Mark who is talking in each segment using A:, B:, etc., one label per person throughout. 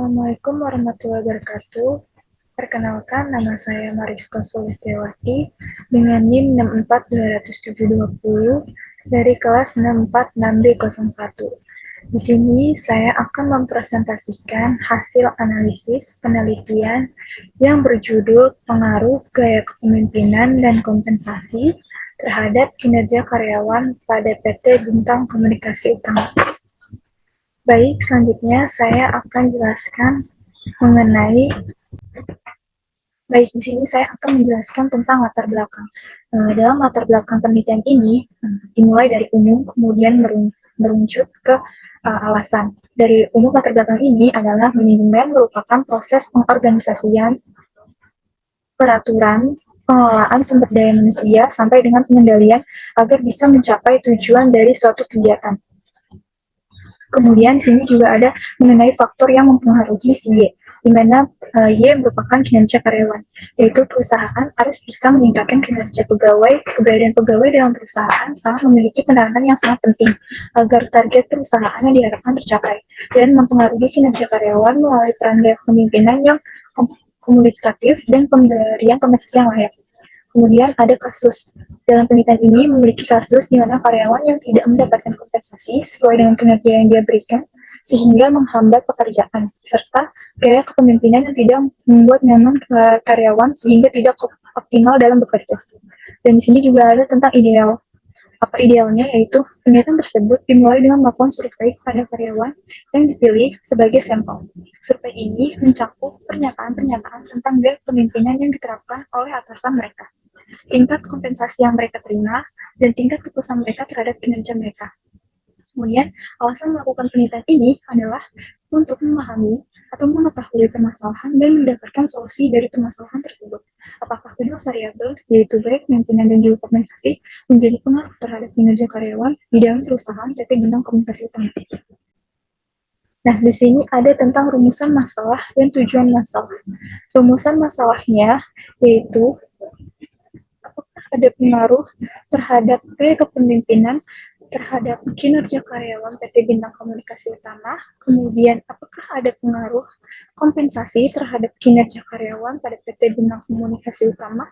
A: Assalamualaikum warahmatullahi wabarakatuh. Perkenalkan, nama saya Mariska Sulistiawati dengan NIM 64220 dari kelas 646B01. Di sini saya akan mempresentasikan hasil analisis penelitian yang berjudul Pengaruh Gaya Kepemimpinan dan Kompensasi terhadap kinerja karyawan pada PT Bintang Komunikasi Utama. Baik, selanjutnya saya akan jelaskan mengenai Baik, di sini saya akan menjelaskan tentang latar belakang. Dalam latar belakang penelitian ini, dimulai dari umum, kemudian meruncut ke alasan. Dari umum latar belakang ini adalah manajemen merupakan proses pengorganisasian, peraturan, pengelolaan sumber daya manusia, sampai dengan pengendalian agar bisa mencapai tujuan dari suatu kegiatan. Kemudian di sini juga ada mengenai faktor yang mempengaruhi si Y, di mana Y merupakan kinerja karyawan, yaitu perusahaan harus bisa meningkatkan kinerja pegawai. Keberadaan pegawai dalam perusahaan sangat memiliki peranan yang sangat penting agar target perusahaan yang diharapkan tercapai, dan mempengaruhi kinerja karyawan melalui peran gaya kepemimpinan yang komunikatif dan pemberian kompensasi yang layak. Kemudian ada kasus. Dalam penelitian ini memiliki kasus di mana karyawan yang tidak mendapatkan kompensasi sesuai dengan kinerja yang dia berikan, sehingga menghambat pekerjaan, serta gaya kepemimpinan yang tidak membuat nyaman karyawan sehingga tidak optimal dalam bekerja. Dan di sini juga ada tentang ideal. Apa idealnya? Yaitu penelitian tersebut dimulai dengan melakukan survei kepada karyawan yang dipilih sebagai sampel. Survei ini mencakup pernyataan-pernyataan tentang gaya kepemimpinan yang diterapkan oleh atasan mereka, tingkat kompensasi yang mereka terima, dan tingkat kepuasan mereka terhadap kinerja mereka. Kemudian, alasan melakukan penelitian ini adalah untuk memahami atau mengetahui permasalahan dan mendapatkan solusi dari permasalahan tersebut. Apakah kedua variabel, yaitu gaya kepemimpinan dan juga kompensasi, menjadi pengaruh terhadap kinerja karyawan di dalam perusahaan PT Bintang Komunikasi Utama. Nah, di sini ada tentang rumusan masalah dan tujuan masalah. Rumusan masalahnya yaitu ada pengaruh terhadap gaya kepemimpinan terhadap kinerja karyawan PT Bintang Komunikasi Utama, kemudian apakah ada pengaruh kompensasi terhadap kinerja karyawan pada PT Bintang Komunikasi Utama,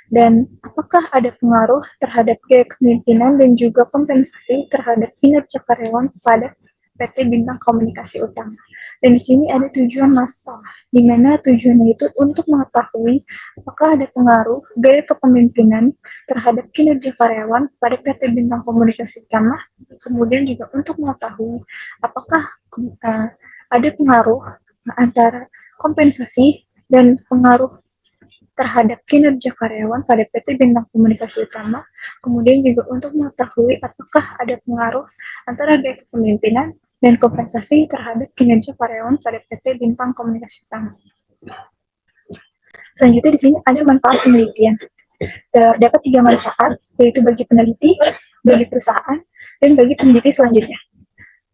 A: dan apakah ada pengaruh terhadap gaya kepemimpinan dan juga kompensasi terhadap kinerja karyawan pada PT Bintang Komunikasi Utama. Dan di sini ada tujuan masalah, di mana tujuannya itu untuk mengetahui apakah ada pengaruh gaya kepemimpinan terhadap kinerja karyawan pada PT Bintang Komunikasi Utama, kemudian juga untuk mengetahui apakah ada pengaruh antara kompensasi dan pengaruh terhadap kinerja karyawan pada PT Bintang Komunikasi Utama, kemudian juga untuk mengetahui apakah ada pengaruh antara gaya kepemimpinan dan kompensasi terhadap kinerja karyawan pada PT Bintang Komunikasi Utama. Selanjutnya di sini ada manfaat penelitian. Terdapat 3 manfaat, yaitu bagi peneliti, bagi perusahaan, dan bagi peneliti selanjutnya.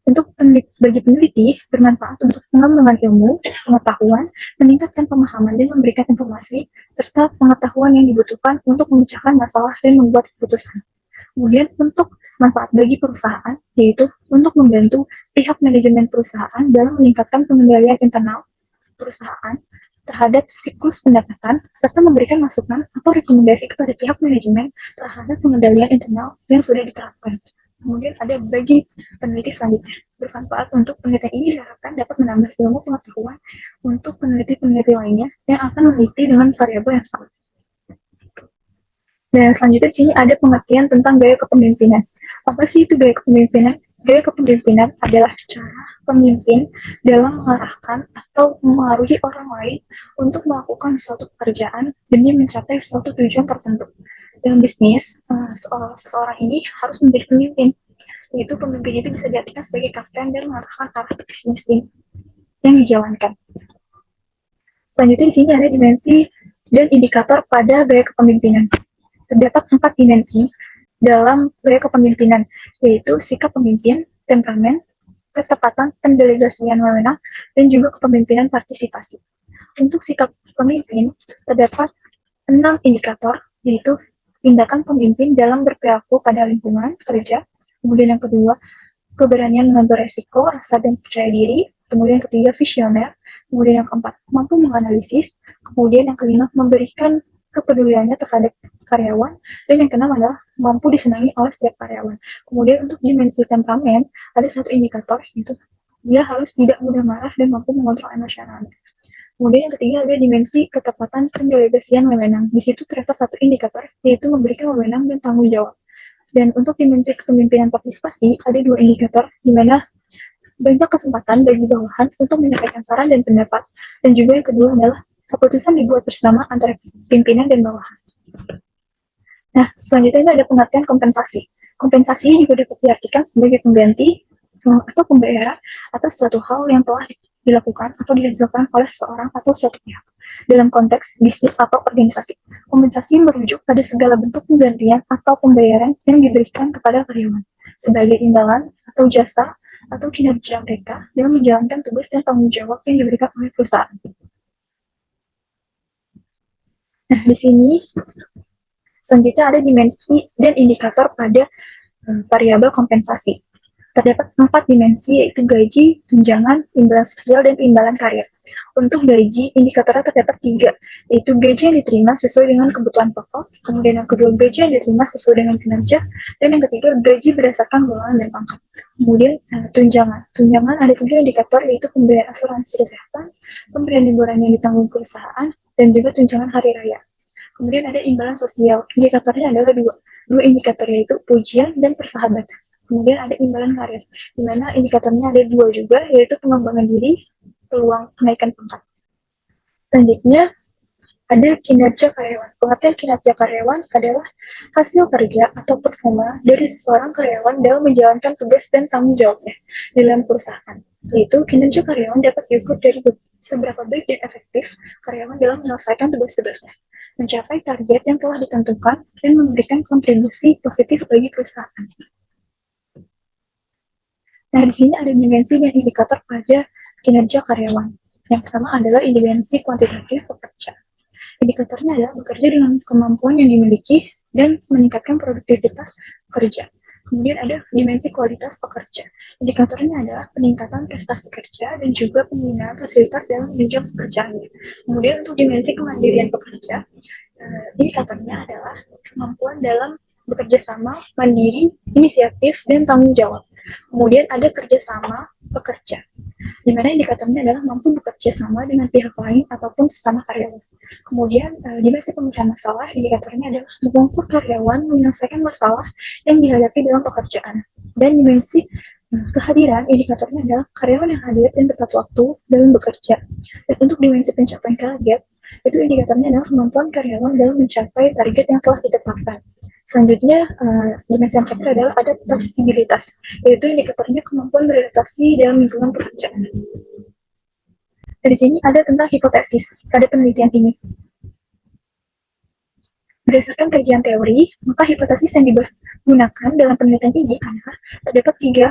A: Untuk bagi peneliti, bermanfaat untuk pengembangan ilmu, pengetahuan, meningkatkan pemahaman dan memberikan informasi, serta pengetahuan yang dibutuhkan untuk memecahkan masalah dan membuat keputusan. Kemudian untuk manfaat bagi perusahaan, yaitu untuk membantu pihak manajemen perusahaan dalam meningkatkan pengendalian internal perusahaan terhadap siklus pendapatan, serta memberikan masukan atau rekomendasi kepada pihak manajemen terhadap pengendalian internal yang sudah diterapkan. Kemudian ada bagi peneliti selanjutnya. Bermanfaat untuk penelitian ini diharapkan dapat menambah ilmu pengetahuan untuk peneliti-peneliti lainnya yang akan meneliti dengan variabel yang sama. Dan selanjutnya di sini ada pengertian tentang gaya kepemimpinan. Apa sih itu gaya kepemimpinan? Gaya kepemimpinan adalah cara pemimpin dalam mengarahkan atau mengaruhi orang lain untuk melakukan suatu pekerjaan demi mencapai suatu tujuan tertentu. Dalam bisnis, seseorang ini harus menjadi pemimpin. Yaitu pemimpin itu bisa diartikan sebagai kapten dan mengarahkan arah bisnis yang dijalankan. Selanjutnya di sini ada dimensi dan indikator pada gaya kepemimpinan. Terdapat 4 dimensi dalam gaya kepemimpinan, yaitu sikap pemimpin, temperamen, ketepatan pendelegasian wewenang, dan juga kepemimpinan partisipasi. Untuk sikap pemimpin, terdapat 6 indikator, yaitu tindakan pemimpin dalam berperilaku pada lingkungan kerja, kemudian yang kedua, keberanian mengambil resiko, rasa dan percaya diri, kemudian ketiga, visioner, Kemudian yang keempat, mampu menganalisis. Kemudian yang kelima, memberikan kepeduliannya terhadap karyawan. Dan yang keenam adalah mampu disenangi oleh setiap karyawan. Kemudian untuk dimensi temperamen, ada satu indikator, yaitu dia harus tidak mudah marah dan mampu mengontrol emosionalnya. Kemudian yang ketiga ada dimensi ketepatan pendelegasian wewenang. Di situ terdapat satu indikator, yaitu memberikan wewenang dan tanggung jawab. Dan untuk dimensi kepemimpinan partisipasi, ada dua indikator, di mana banyak kesempatan bagi bawahan untuk menyampaikan saran dan pendapat. Dan juga yang kedua adalah keputusan dibuat bersama antara pimpinan dan bawahan. Nah, selanjutnya ada pengertian kompensasi. Kompensasi juga dapat diartikan sebagai pengganti atau pembayaran atas suatu hal yang telah dilakukan atau dihasilkan oleh seseorang atau suatu pihak dalam konteks bisnis atau organisasi. Kompensasi merujuk pada segala bentuk penggantian atau pembayaran yang diberikan kepada karyawan sebagai imbalan atau jasa atau kinerja mereka dalam menjalankan tugas dan tanggung jawab yang diberikan oleh perusahaan. Nah, di sini selanjutnya ada dimensi dan indikator pada variabel kompensasi. Terdapat 4 dimensi, yaitu gaji, tunjangan, imbalan sosial, dan imbalan karir. Untuk gaji, indikatornya terdapat 3, yaitu gaji yang diterima sesuai dengan kebutuhan pokok, kemudian yang kedua gaji yang diterima sesuai dengan kinerja, dan yang ketiga gaji berdasarkan golongan dan pangkat. Kemudian tunjangan. Tunjangan ada 3 indikator, yaitu pemberian asuransi kesehatan, pemberian liburan yang ditanggung perusahaan, dan juga tunjangan hari raya. Kemudian ada imbalan sosial. Indikatornya adalah 2 indikator, yaitu pujian dan persahabatan. Kemudian ada imbalan karir, di mana indikatornya ada 2 juga, yaitu pengembangan diri, peluang kenaikan pangkat. Selanjutnya, ada kinerja karyawan. Pengertian kinerja karyawan adalah hasil kerja atau performa dari seseorang karyawan dalam menjalankan tugas dan tanggung jawabnya dalam perusahaan. Yaitu kinerja karyawan dapat diukur dari seberapa baik dan efektif karyawan dalam menyelesaikan tugas-tugasnya, mencapai target yang telah ditentukan, dan memberikan kontribusi positif bagi perusahaan. Nah, di sini ada dimensi dan indikator pada kinerja karyawan. Yang pertama adalah dimensi kuantitatif pekerja. Indikatornya adalah bekerja dengan kemampuan yang dimiliki dan meningkatkan produktivitas pekerja. Kemudian ada dimensi kualitas pekerja. Indikatornya adalah peningkatan prestasi kerja dan juga penggunaan fasilitas dalam menunjang pekerjaannya. Kemudian untuk dimensi kemandirian pekerja, indikatornya adalah kemampuan dalam bekerja sama, mandiri, inisiatif, dan tanggung jawab. Kemudian ada kerjasama pekerja, di mana indikatornya adalah mampu bekerja sama dengan pihak lain ataupun sesama karyawan. Kemudian dimensi pemecahan masalah, indikatornya adalah mengukur karyawan menyelesaikan masalah yang dihadapi dalam pekerjaan. Dan dimensi kehadiran, indikatornya adalah karyawan yang hadir dan tepat waktu dalam bekerja. Dan untuk dimensi pencapaian target, itu indikatornya adalah kemampuan karyawan dalam mencapai target yang telah ditetapkan. Selanjutnya, dimensi yang terakhir adalah adaptabilitas, yaitu indikatornya kemampuan beradaptasi dalam lingkungan pekerjaan. Dari sini ada tentang hipotesis pada penelitian ini. Berdasarkan kajian teori, maka hipotesis yang digunakan dalam penelitian ini adalah terdapat 3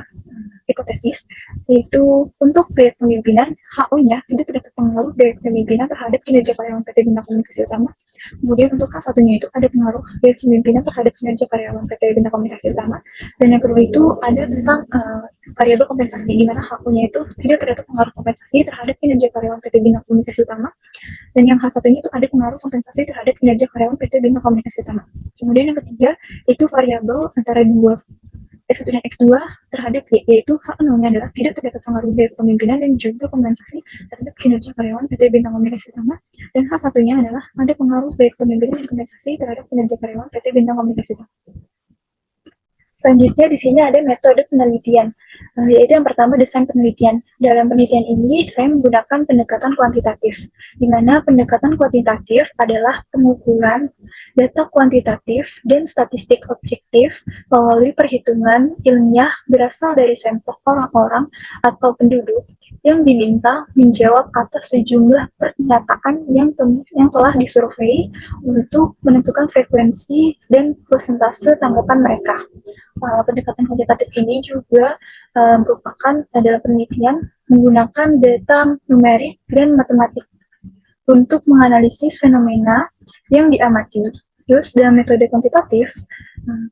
A: hipotesis, yaitu untuk gaya kepemimpinan, HO-nya tidak terdapat pengaruh gaya kepemimpinan terhadap kinerja karyawan PT Bintang Komunikasi Utama. Kemudian untuk K1-nya itu ada pengaruh gaya kepemimpinan terhadap kinerja karyawan PT Bintang Komunikasi Utama. Dan yang kedua itu ada tentang variabel kompensasi, di mana HO-nya itu tidak terdapat pengaruh kompensasi terhadap kinerja karyawan PT Bintang Komunikasi Utama. Dan yang H1-nya itu ada pengaruh kompensasi terhadap kinerja karyawan PT Bintang Komunikasi Utama. Kemudian yang ketiga itu variabel antara dua X1 dan X2 terhadap Y, yaitu H0-nya adalah tidak terdapat pengaruh dari kepemimpinan dan juga kompensasi terhadap kinerja karyawan PT Bintang Komunikasi Utama, dan H1-nya adalah ada pengaruh dari kepemimpinan dan kompensasi terhadap kinerja karyawan PT Bintang Komunikasi Utama. Selanjutnya di sini ada metode penelitian, yaitu yang pertama desain penelitian. Dalam penelitian ini saya menggunakan pendekatan kuantitatif, di mana pendekatan kuantitatif adalah pengukuran data kuantitatif dan statistik objektif melalui perhitungan ilmiah berasal dari sampel orang-orang atau penduduk yang diminta menjawab atas sejumlah pernyataan yang telah disurvei untuk menentukan frekuensi dan persentase tanggapan mereka. Pendekatan kuantitatif ini juga merupakan dalam penelitian menggunakan data numerik dan matematik untuk menganalisis fenomena yang diamati. Terus dalam metode kuantitatif,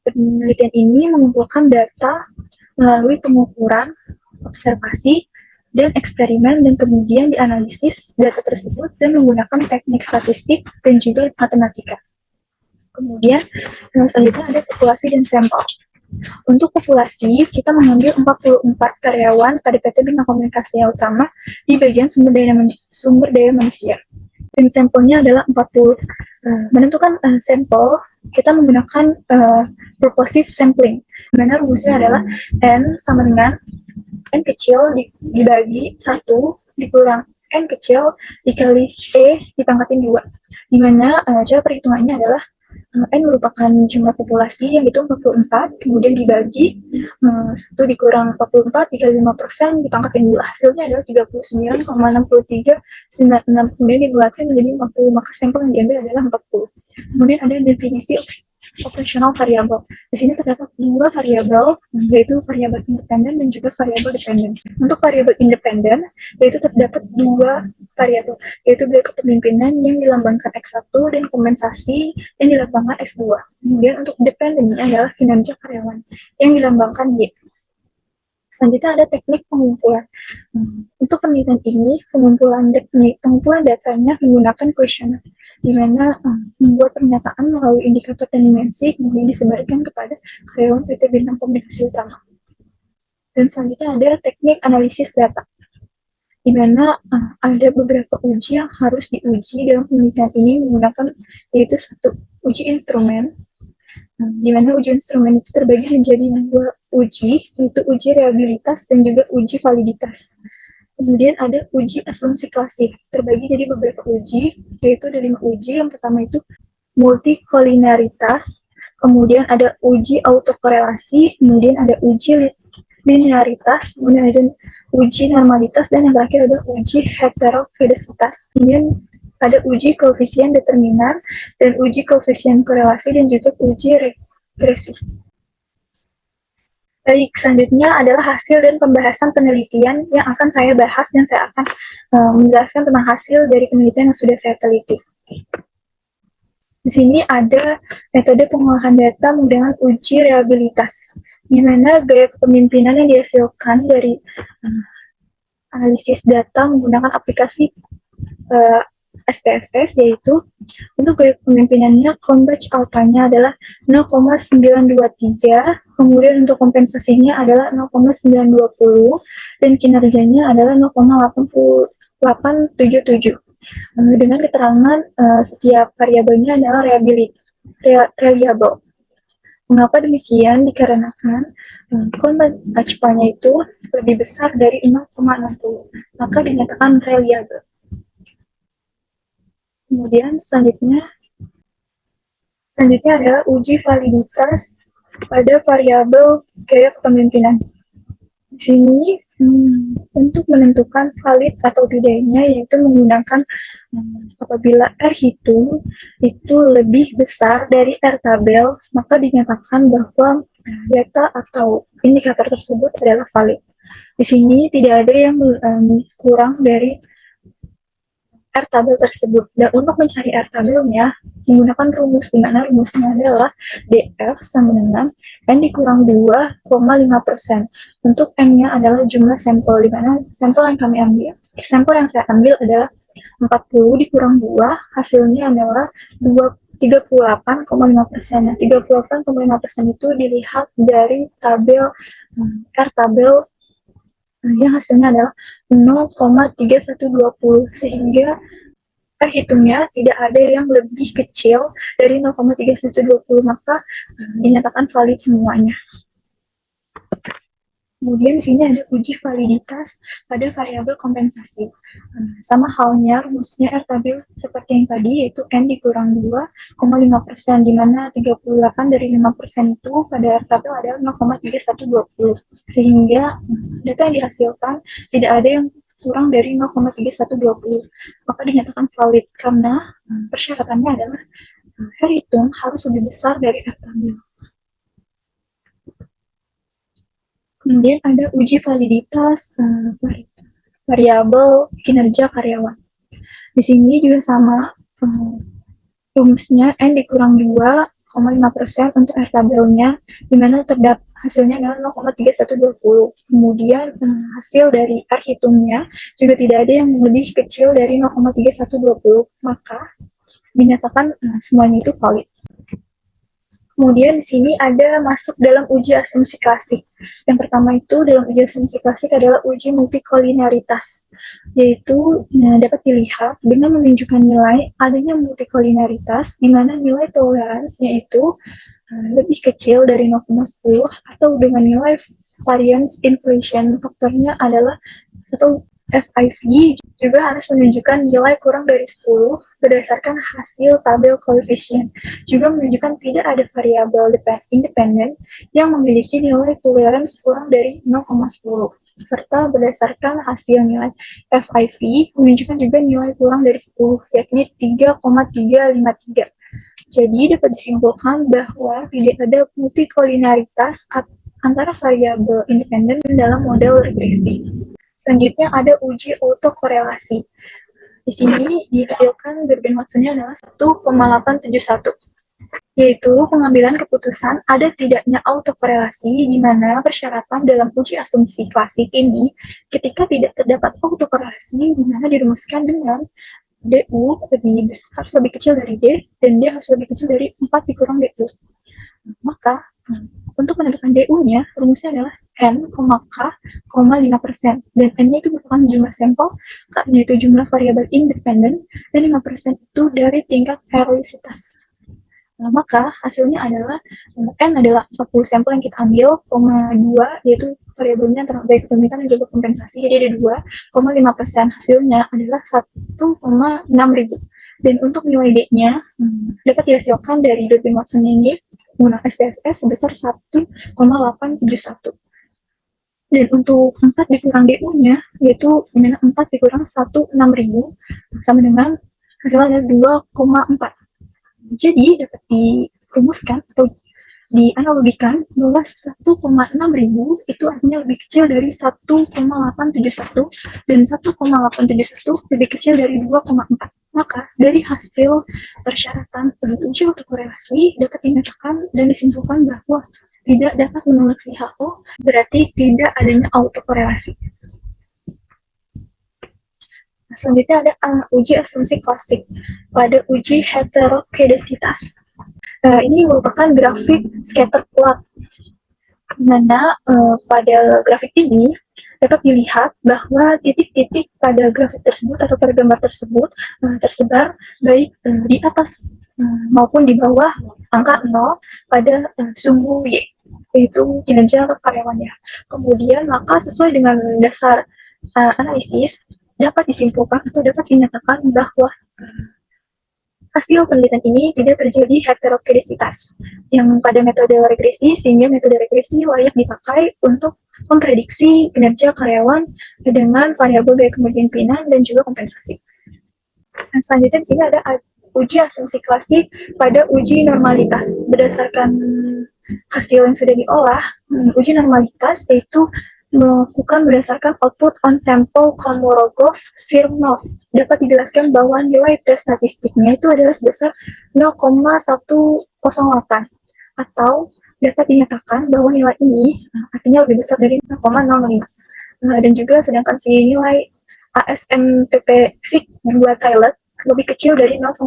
A: penelitian ini mengumpulkan data melalui pengukuran, observasi, dan eksperimen, dan kemudian dianalisis data tersebut dan menggunakan teknik statistik dan juga matematika. Kemudian selanjutnya ada populasi dan sampel. Untuk populasi, kita mengambil 44 karyawan pada PT Bina Komunikasi yang utama di bagian sumber daya manusia. Dan sampelnya adalah 40. Menentukan sampel, kita menggunakan purposive sampling, di mana rumusnya adalah N sama dengan N kecil dibagi 1 dikurang N kecil dikali E dipangkatin 2. Di mana cara perhitungannya adalah N merupakan jumlah populasi yang itu 44, kemudian dibagi 1 dikurang 44 dikali 5% dipangkatin 2. Hasilnya adalah 39,6396, kemudian dibulatkan menjadi 40, maka sampel yang diambil adalah 40. Kemudian ada definisi operational variabel. Di sini terdapat 2 variabel, yaitu variabel independen dan juga variabel dependen. Untuk variabel independen, yaitu terdapat 2 variabel, yaitu gaya kepemimpinan yang dilambangkan X1 dan kompensasi yang dilambangkan X2. Kemudian untuk dependennya adalah kinerja karyawan yang dilambangkan Y. Selanjutnya ada teknik pengumpulan. Untuk penelitian ini, pengumpulan datanya menggunakan kuesioner, di mana membuat pernyataan melalui indikator dan dimensi, kemudian disebarkan kepada karyawan PT Bintang Komunikasi Utama. Dan selanjutnya ada teknik analisis data, di mana ada beberapa uji yang harus diuji dalam penelitian ini menggunakan, yaitu 1 uji instrumen, di mana uji instrumen itu terbagi menjadi 2 uji, yaitu uji reliabilitas dan juga uji validitas. Kemudian ada uji asumsi klasik, terbagi jadi beberapa uji, yaitu ada 5 uji. Yang pertama itu multikoliniaritas, kemudian ada uji autokorelasi, kemudian ada uji linearitas, kemudian ada uji normalitas, dan yang terakhir ada uji heterokedesitas. Kemudian ada uji koefisien determinan, dan uji koefisien korelasi, dan juga uji regresi. Baik, selanjutnya adalah hasil dan pembahasan penelitian yang akan saya bahas, dan saya akan menjelaskan tentang hasil dari penelitian yang sudah saya teliti. Di sini ada metode pengolahan data menggunakan uji reliabilitas, di mana gaya kepemimpinan yang dihasilkan dari analisis data menggunakan aplikasi SPSS, yaitu untuk gaya kepemimpinannya converge alpha-nya adalah 0,923, kemudian untuk kompensasinya adalah 0,920, dan kinerjanya adalah 0,8877. Dengan keterangan setiap variabelnya adalah reliable. Mengapa demikian? Dikarenakan converge alpha-nya itu lebih besar dari 0,60, maka dinyatakan reliable. Kemudian selanjutnya adalah uji validitas pada variabel gaya kepemimpinan. Di sini untuk menentukan valid atau tidaknya, yaitu menggunakan apabila R hitung itu lebih besar dari R tabel, maka dinyatakan bahwa data atau indikator tersebut adalah valid. Di sini tidak ada yang kurang dari R tabel tersebut. Dan untuk mencari R tabelnya menggunakan rumus, di mana rumusnya adalah DF sama dengan N dikurang 2,5%. Untuk N-nya adalah jumlah sampel, di mana sampel yang kami ambil, sampel yang saya ambil adalah 40 dikurang 2, hasilnya adalah 38,5%. Nah, 38,5% itu dilihat dari tabel R tabel yang hasilnya adalah 0,3120, sehingga perhitungnya tidak ada yang lebih kecil dari 0,3120, maka dinyatakan valid semuanya. Kemudian di sini ada uji validitas pada variabel kompensasi. Sama halnya rumusnya R tabel seperti yang tadi, yaitu N dikurang 2,5%, di mana 38 dari 5% itu pada R tabel adalah 0,3120. Sehingga data yang dihasilkan tidak ada yang kurang dari 0,3120. Maka dinyatakan valid karena persyaratannya adalah R hitung harus lebih besar dari R tabel. Kemudian ada uji validitas variabel kinerja karyawan. Di sini juga sama rumusnya N dikurang 2 0,5% untuk R tabelnya, di mana terdapat hasilnya adalah 0,3120. Kemudian hasil dari R hitungnya juga tidak ada yang lebih kecil dari 0,3120, maka dinyatakan semuanya itu valid. Kemudian di sini ada masuk dalam uji asumsi klasik. Yang pertama itu dalam uji asumsi klasik adalah uji multikolinaritas, yaitu dapat dilihat dengan menunjukkan nilai adanya multikolinaritas di mana nilai toleransinya itu lebih kecil dari 0,10 atau dengan nilai variance inflation faktornya adalah atau FIV juga harus menunjukkan nilai kurang dari 10 berdasarkan hasil tabel koefisien. Juga menunjukkan tidak ada variabel independen yang memiliki nilai toleransi kurang dari 0,10. Serta berdasarkan hasil nilai FIV menunjukkan juga nilai kurang dari 10, yakni 3,353. Jadi dapat disimpulkan bahwa tidak ada multikolinaritas antara variabel independen dalam model regresi. Selanjutnya ada uji autokorelasi. Di sini dihasilkan Durbin-Watsonnya adalah 1,871, yaitu pengambilan keputusan ada tidaknya autokorelasi di mana persyaratan dalam uji asumsi klasik ini ketika tidak terdapat autokorelasi di mana dirumuskan dengan DU harus lebih kecil dari D dan D harus lebih kecil dari 4 dikurang DU. Maka untuk menentukan DU-nya, rumusnya adalah N, K, 5%. Dan N-nya itu merupakan jumlah sampel, K-nya itu jumlah variabel independen, dan 5% itu dari tingkat erositas. Maka hasilnya adalah N adalah 40 sampel yang kita ambil, 2 yaitu variabelnya baik permintaan dan juga kompensasi, jadi ada 2,5%. Hasilnya adalah 1,6 ribu. Dan untuk nilai D-nya dapat dihasilkan dari Durbin-Watson ini menggunakan SPSS sebesar 1,871. Dan untuk 4 dikurang DU-nya, yaitu 4 dikurang 1,6 ribu, sama dengan hasilnya adalah 2,4. Jadi dapat dirumuskan atau dianalogikan bahwa 1,6 ribu itu artinya lebih kecil dari 1,871 dan 1,871 lebih kecil dari 2,4. Maka dari hasil persyaratan uji autokorelasi dapat dinyatakan dan disimpulkan bahwa tidak dapat menolak si HO, berarti tidak adanya autokorelasi. Selanjutnya ada uji asumsi klasik pada uji heterokedesitas. Ini merupakan grafik scatter plot, di mana pada grafik ini dapat dilihat bahwa titik-titik pada grafik tersebut atau pada gambar tersebut tersebar baik di atas maupun di bawah angka 0 pada sumbu Y, yaitu kinerja karyawannya. Kemudian maka sesuai dengan dasar analisis dapat disimpulkan atau dapat dinyatakan bahwa hasil penelitian ini tidak terjadi heterokedesitas yang pada metode regresi, sehingga metode regresi layak dipakai untuk memprediksi kinerja karyawan dengan variabel gaya kepemimpinan dan juga kompensasi. Dan selanjutnya di sini ada uji asumsi klasik pada uji normalitas. Berdasarkan hasil yang sudah diolah, uji normalitas yaitu melakukan berdasarkan output on sample Kolmogorov-Smirnov. Dapat dijelaskan bahwa nilai tes statistiknya itu adalah sebesar 0,108 atau dapat dinyatakan bahwa nilai ini artinya lebih besar dari 0,05. Dan juga sedangkan si nilai ASMPP SIG 2 Tylet lebih kecil dari 0,05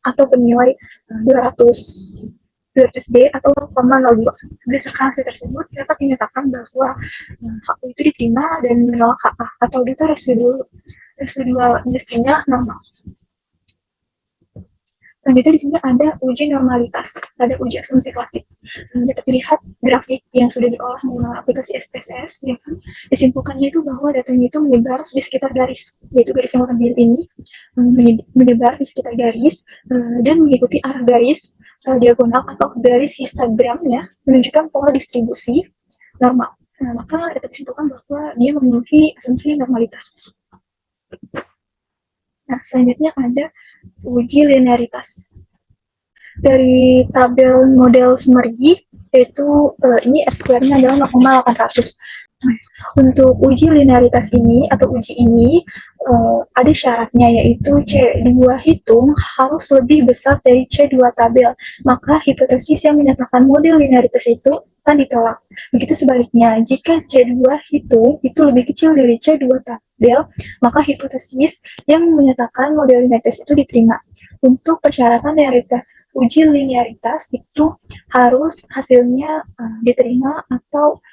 A: atau bernilai 200D atau 0,02. Berdasarkan hasil tersebut dapat dinyatakan bahwa HU itu diterima dan menolak HA atau data residual industrinya normal. Selanjutnya di sini ada uji normalitas, ada uji asumsi klasik. Dapat dilihat grafik yang sudah diolah menggunakan aplikasi SPSS, ya kan? Disimpulkannya itu bahwa datanya itu menyebar di sekitar garis, yaitu garis yang warna biru ini menyebar di sekitar garis dan mengikuti arah garis diagonal atau garis histogram ya, menunjukkan pola distribusi normal. Maka dapat disimpulkan bahwa dia memenuhi asumsi normalitas. Nah, selanjutnya ada uji linearitas. Dari tabel model Sumergi, yaitu ini R-square-nya adalah 0,800. Untuk uji linearitas ini atau uji ini ada syaratnya, yaitu C2 hitung harus lebih besar dari C2 tabel. Maka hipotesis yang menyatakan model linearitas itu akan ditolak. Begitu sebaliknya, jika C2 hitung itu lebih kecil dari C2 tabel, maka hipotesis yang menyatakan model linearitas itu diterima. Untuk persyaratan linearitas, uji linearitas itu harus hasilnya diterima atau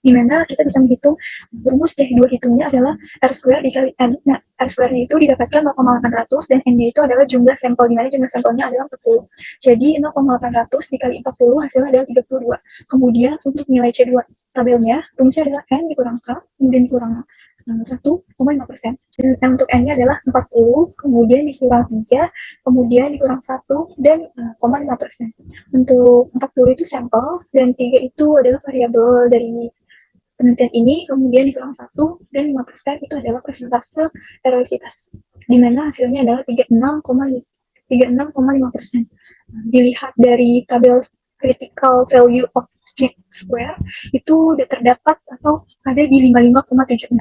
A: di mana kita bisa menghitung rumus C2 hitungnya adalah R square dikali N. Nah, R square-nya itu didapatkan 0,800 dan N-nya itu adalah jumlah sampel, di mana jumlah sampelnya adalah 40. Jadi 0,800 dikali 40 hasilnya adalah 32. Kemudian untuk nilai C2 tabelnya, rumusnya adalah N dikurang K, kemudian dikurang 1,5%. Dan untuk N-nya adalah 40, kemudian dikurang 3, kemudian dikurang 1, dan 0,5%. Untuk 40 itu sampel, dan 3 itu adalah variabel dari penelitian ini, kemudian dikurang 1 dan 5% itu adalah persentase erositas, di mana hasilnya adalah 36,5%. Dilihat dari tabel critical value of G square itu terdapat atau ada di 55,76.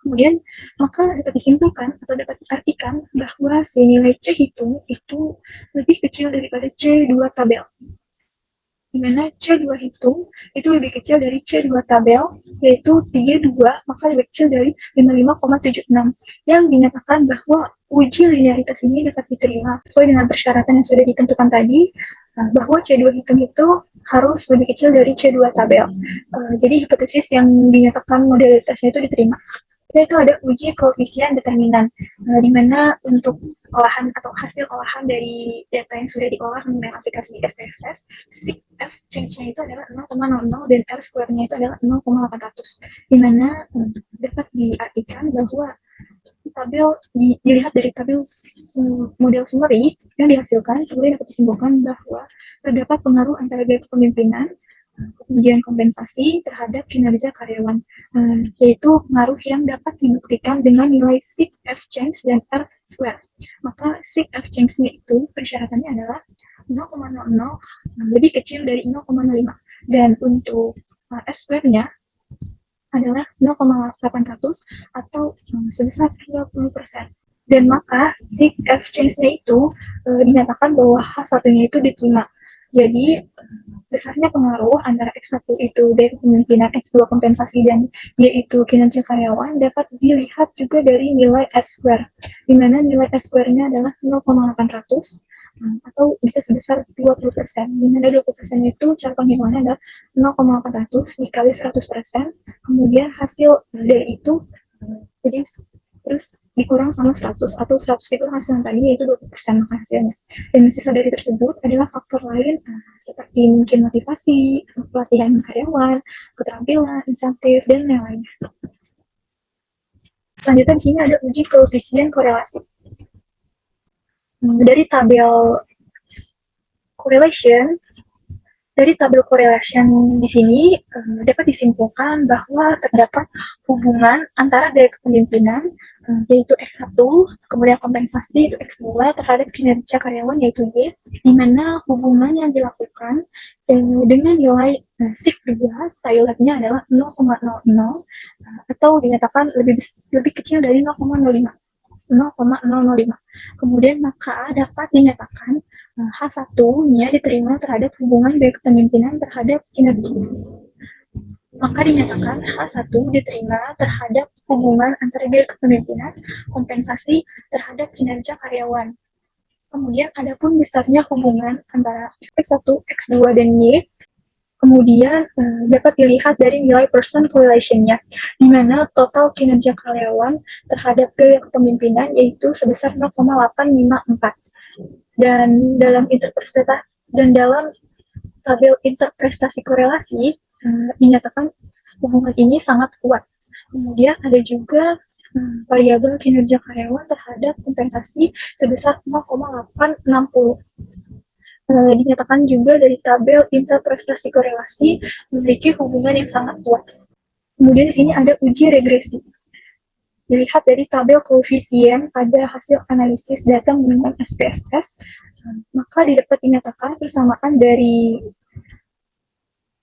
A: Kemudian, maka dapat disimpulkan atau dapat diartikan bahwa si nilai C hitung itu lebih kecil daripada C2 tabel, di mana C2 hitung itu lebih kecil dari C2 tabel, yaitu 32, maka lebih kecil dari 55,76, yang dinyatakan bahwa uji linearitas ini dapat diterima sesuai dengan persyaratan yang sudah ditentukan tadi, bahwa C2 hitung itu harus lebih kecil dari C2 tabel. Jadi hipotesis yang dinyatakan modalitasnya itu diterima. Itu ada uji koefisien determinan, di mana untuk olahan atau hasil olahan dari data yang sudah diolah menggunakan aplikasi SPSS, sig F change-nya itu adalah 0,00 dan R square-nya itu adalah 0,800, di mana dapat diartikan bahwa tabel dilihat dari tabel model summary yang dihasilkan, kemudian dapat disimpulkan bahwa terdapat pengaruh antara gaya kepemimpinan, kemudian kompensasi terhadap kinerja karyawan, yaitu pengaruh yang dapat dibuktikan dengan nilai sig F change dan R square. Maka sig F change-nya itu persyaratannya adalah 0,00 lebih kecil dari 0,05, dan untuk R square-nya adalah 0,800 atau sebesar 30%. Dan maka sig F change-nya itu dinyatakan bahwa H1-nya itu diterima. Jadi besarnya pengaruh antara X1 itu dari kepemimpinan, X2 kompensasi, dan yaitu kinerja karyawan dapat dilihat juga dari nilai X square, di mana nilai X square-nya adalah 0,800 atau bisa sebesar 20%, di mana 20% itu cara penghitungannya adalah 0,800 dikali 100%, kemudian hasil dari itu jadi terus dikurang sama 100, atau 100 dikurang hasil yang tadi, yaitu 20% hasilnya. Dan sisa dari tersebut adalah faktor lain seperti mungkin motivasi, pelatihan karyawan, keterampilan, insentif, dan yang lainnya. Selanjutnya di sini ada uji koefisien korelasi. Dari tabel correlation, dari tabel correlation di sini dapat disimpulkan bahwa terdapat hubungan antara gaya kepemimpinan, yaitu X1, kemudian kompensasi itu X2 terhadap kinerja karyawan, yaitu Y, di mana hubungan yang dilakukan dengan nilai sig 2 Taylor-nya adalah 0,00 atau dinyatakan lebih kecil dari 0,05. Kemudian maka dapat dinyatakan H1-nya diterima terhadap hubungan gaya kepemimpinan terhadap kinerja. Maka dinyatakan H1 diterima terhadap hubungan antara gaya kepemimpinan, kompensasi terhadap kinerja karyawan. Kemudian adapun besarnya hubungan antara X1, X2, dan Y, kemudian dapat dilihat dari nilai person correlation-nya, di mana total kinerja karyawan terhadap gaya kepemimpinan yaitu sebesar 0,854. Dan dalam tabel interprestasi korelasi dinyatakan hubungan ini sangat kuat. Kemudian ada juga variabel kinerja karyawan terhadap kompensasi sebesar 0,860. Dinyatakan juga dari tabel interprestasi korelasi memiliki hubungan yang sangat kuat. Kemudian di sini ada uji regresi. Dilihat dari tabel koefisien pada hasil analisis data menggunakan SPSS, maka dapat dinyatakan persamaan dari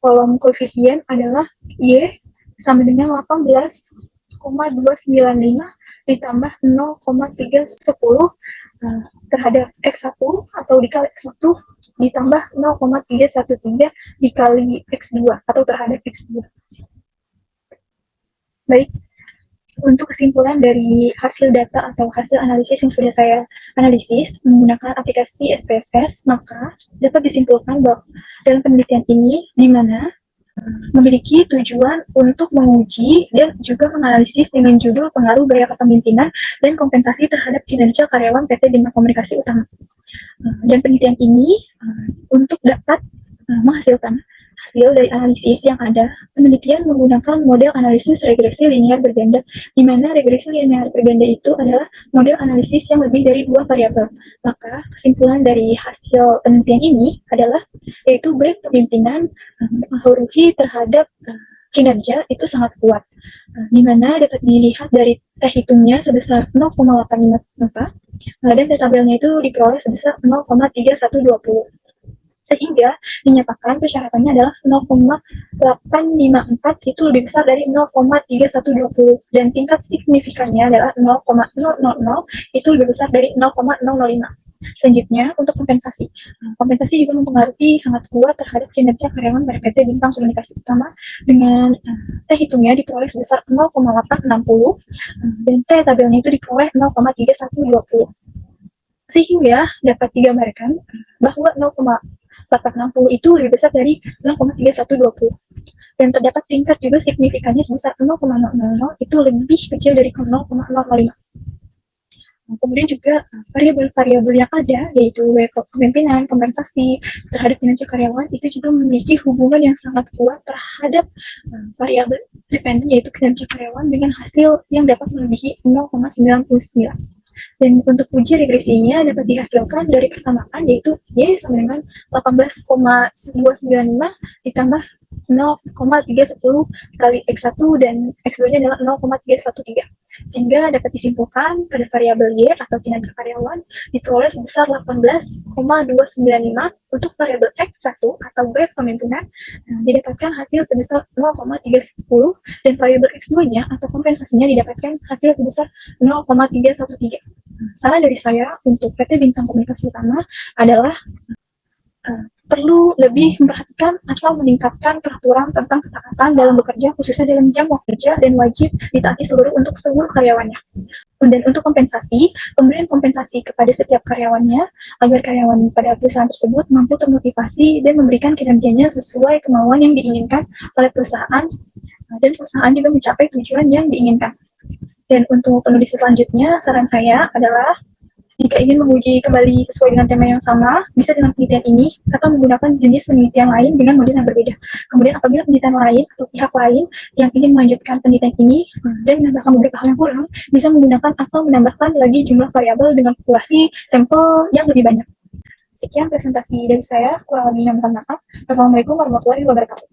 A: kolom koefisien adalah Y sama dengan 18,295 ditambah 0,310 terhadap X1 atau dikali X1 ditambah 0,313 dikali X2 atau terhadap X2. Baik, untuk kesimpulan dari hasil data atau hasil analisis yang sudah saya analisis menggunakan aplikasi SPSS, maka dapat disimpulkan bahwa dalam penelitian ini di mana memiliki tujuan untuk menguji dan juga menganalisis dengan judul pengaruh gaya kepemimpinan dan kompensasi terhadap kinerja karyawan PT Bintang Komunikasi Utama. Dan penelitian ini untuk dapat menghasilkan hasil dari analisis yang ada, penelitian menggunakan model analisis regresi linear berganda, di mana regresi linear berganda itu adalah model analisis yang lebih dari 2 variabel. Maka kesimpulan dari hasil penelitian ini adalah yaitu graf kepemimpinan mempengaruhi terhadap kinerja itu sangat kuat, di mana dapat dilihat dari teh hitungnya sebesar 0,854 dan teh tabelnya itu diperoleh sebesar 0,3120. Sehingga dinyatakan persyaratannya adalah 0,854 itu lebih besar dari 0,3120 dan tingkat signifikannya adalah 0,000 itu lebih besar dari 0,005. Selanjutnya, untuk kompensasi. Kompensasi juga mempengaruhi sangat kuat terhadap kinerja karyawan pada PT Bintang Komunikasi Utama dengan teh hitungnya diperoleh sebesar 0,860 dan teh tabelnya itu diperoleh 0,3120. Sehingga dapat digambarkan bahwa 0,860 itu lebih besar dari 0,3120 dan terdapat tingkat juga signifikannya sebesar 0,000 itu lebih kecil dari 0,005. Kemudian juga variabel-variabel yang ada yaitu kepemimpinan, kompensasi terhadap kinerja karyawan itu juga memiliki hubungan yang sangat kuat terhadap variabel dependen yaitu kinerja karyawan dengan hasil yang dapat melebihi 0,99. Dan untuk uji regresinya dapat dihasilkan dari persamaan yaitu Y sama dengan 18,295 ditambah 0,310 kali X1 dan X2-nya adalah 0,313. Sehingga dapat disimpulkan pada variabel Y atau kinerja karyawan diperoleh sebesar 18,295 untuk variabel X1 atau grade kepemimpinan didapatkan hasil sebesar 0,310 dan variabel X2-nya atau kompensasinya didapatkan hasil sebesar 0,313. Saran dari saya untuk PT Bintang Komunikasi Utama adalah perlu lebih memperhatikan atau meningkatkan peraturan tentang ketaatan dalam bekerja khususnya dalam jam waktu kerja dan wajib ditaati untuk seluruh karyawannya. Dan untuk kompensasi, pemberian kompensasi kepada setiap karyawannya agar karyawan pada perusahaan tersebut mampu termotivasi dan memberikan kinerjanya sesuai kemauan yang diinginkan oleh perusahaan dan perusahaan juga mencapai tujuan yang diinginkan. Dan untuk penulis selanjutnya, saran saya adalah jika ingin menguji kembali sesuai dengan tema yang sama, bisa dengan penelitian ini atau menggunakan jenis penelitian lain dengan model yang berbeda. Kemudian apabila penelitian lain atau pihak lain yang ingin melanjutkan penelitian ini dan menambahkan beberapa hal yang kurang, bisa menggunakan atau menambahkan lagi jumlah variabel dengan populasi sampel yang lebih banyak. Sekian presentasi dari saya, kurang lebihnya mohon maaf. Wassalamualaikum warahmatullahi wabarakatuh.